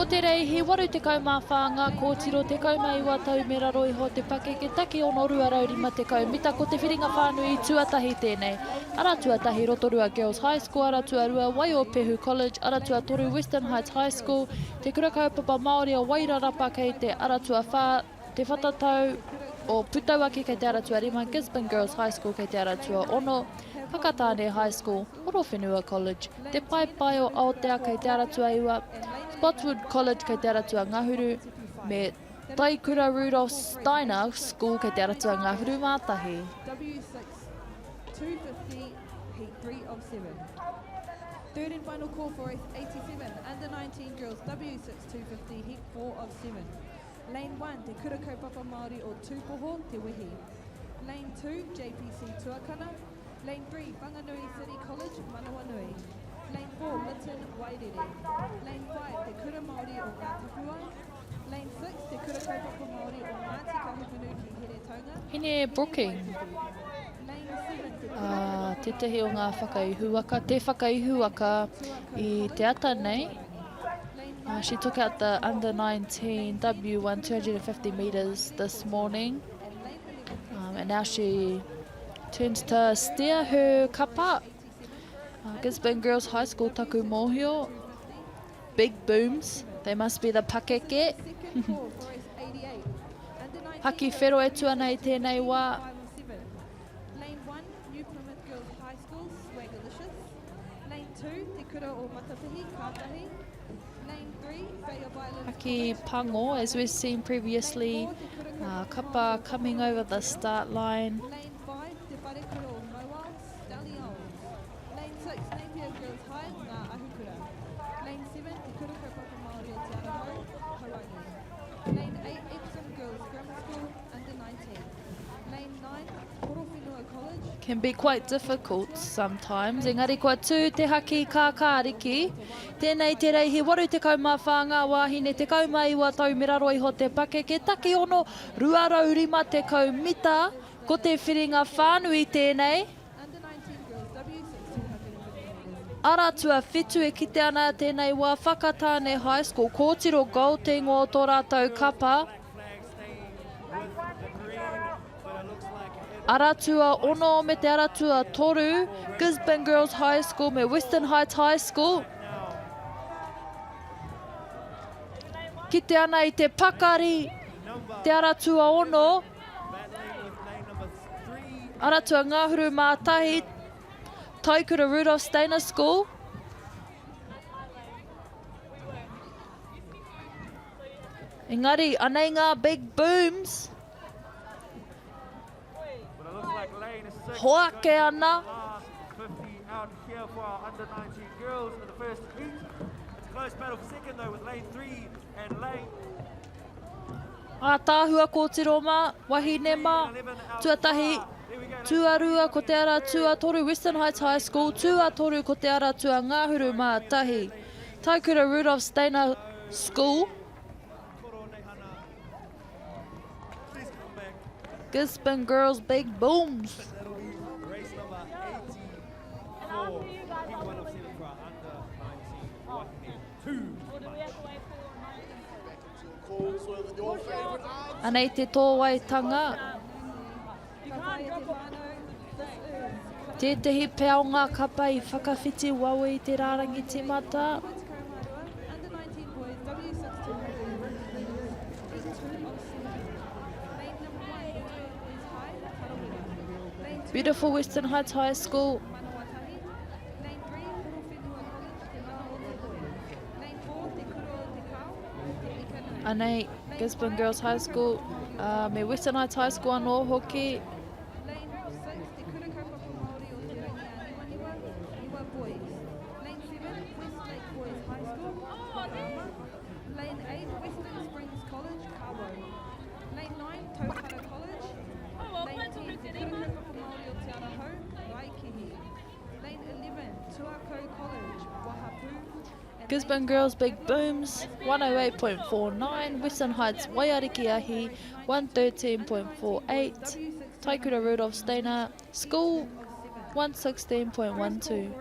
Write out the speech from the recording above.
Ko te rei, he waru te kaumā whānga, ko tiro te kaumaiwa tau me raro iho te pake ke taki ono ruaraurima te kaumita, ko te whiringa whānui tuatahi tēnei. Ara tuatahi Rotorua Girls High School, ara tuarua Waiopehu College, ara tuatoru Western Heights High School, te kura kaupapa Māori o Wairarapa kei te ara tua whā, te whatatau o Putauaki kei te ara tua rima, Gisborne Girls High School kei te ara tua ono, Whakatāne High School, Horowhenua College, te Paipai o Aotea kei te ara tua iwa, Spotswood College kei te ara tua Ngahuru, me Taikura Rudolph Steiner School kei te ara tua Ngahuru Mātahi. W6 250, heat 3 of 7. Third and final call for 87, under 19 girls, W6 250, heat 4 of 7. Lane 1, te kura kaupapa Māori o Tūpoho, te Wehi. Lane 2, JPC Tuakana. Lane 3, Whanganui City College, Manawanui. Lane 4, Lytton, Wairere. Lane 5, te kura Māori o Ngātapua. Lane 6, te kura kaupapa Māori o Ngāti Kahupunu ki Heretaunga. Hine Brooking. Lane 7, te kura Te tehi o ngā whakaihuaka, te whakaihuaka i te ata nei. She took out the under 19 W1 250 metres this morning. And now she turns to steer her kapa. Gisborne Girls High School taku mōhio. Big booms. They must be the pakeke. Haki whero e tuana i tēnei wā. Lane 1, New Plymouth Girls High School, Swagalicious. Lane 2, te kura o Matapihi, Kātahi. Lane 3, Bay of Islands. Haki Pango, as we've seen previously, kapa coming over the start line. Lane 5, te whare kura o Moa, Stallions. Lane 6, Napier Girls High, Ngā Ahukura. Lane 7, te kura kaupapa Māori o Te Araho, Hawaii. Lane 8, Epsom Girls Grammar School, under 19. Lane 9, Horowhenua College. Can be quite difficult sometimes. Engari kua tū te haki ka kāriki. Tēnei te rei he waru te kaumā whānga wāhine te kaumaiwa tau me raro iho te pake ke taki ono ruaraurima te kaumita ko te whiringa whānui tēnei. Under 19 girls, W6 250. Ara tua whitu e kite ana tēnei wā Whakatāne High School. Kōtiro Gauteng o tō rātou kapa. Aratua ono me te aratua toru, Gisborne Girls High School me Western Heights High School. Kite ana i te pakari, te aratua ono. Aratua Ngāhuru Mātahi, Taikura Rudolph Steiner School. Engari, anei ngā big booms. Hoake ana. 50 out here for our under 19 girls in the first heat. It's a close battle for second though with lane 3 and lane Tāhua kōtiroma, wahine mā, tuatahi, tuarua ko te ara tuatoru Western Heights High School, tuatoru ko te ara tua Ngāhuru Mātahi. Taikura Rudolph Steiner School. Gisborne Girls Big Booms. race number 84. Heat 1 of 7 for our under 19 2. Anei te tōwaitanga. Tētehi pea o ngā kapa I whakawhiti wawe I te rārangi timata. Under 19 boys, W6 250. Heat 2 of 7. Lane number 1, is high, Tarawera. Lane 2, Beautiful Western Heights High School. Manawatahi. Lane 3, Horowhenua College, Te Mana o Te Koe. Lane 4, Te Kuro o Te Kau, Te Ikanui. Anei Gisborne Girls High School, me Western Heights High School anō hoki. Lane 6, Te Kura Kaupapa Māori o Te Rangia Niwaniwa, Niwa Boys. Lane 7, Westlake Boys High School, Wakaama. Lane 8, Western Springs College, Kawo. Lane 9, Tauhara College. Lane 10, Te Kura Kaupapa Māori o Te Araho, Waikihi. Lane 11, Tuako College, Wahapu. And Gisborne Girls Big Booms, 108.49. Western Heights Waiarikiahi, 113.48. Taikura Rudolph Steiner School, 116.12.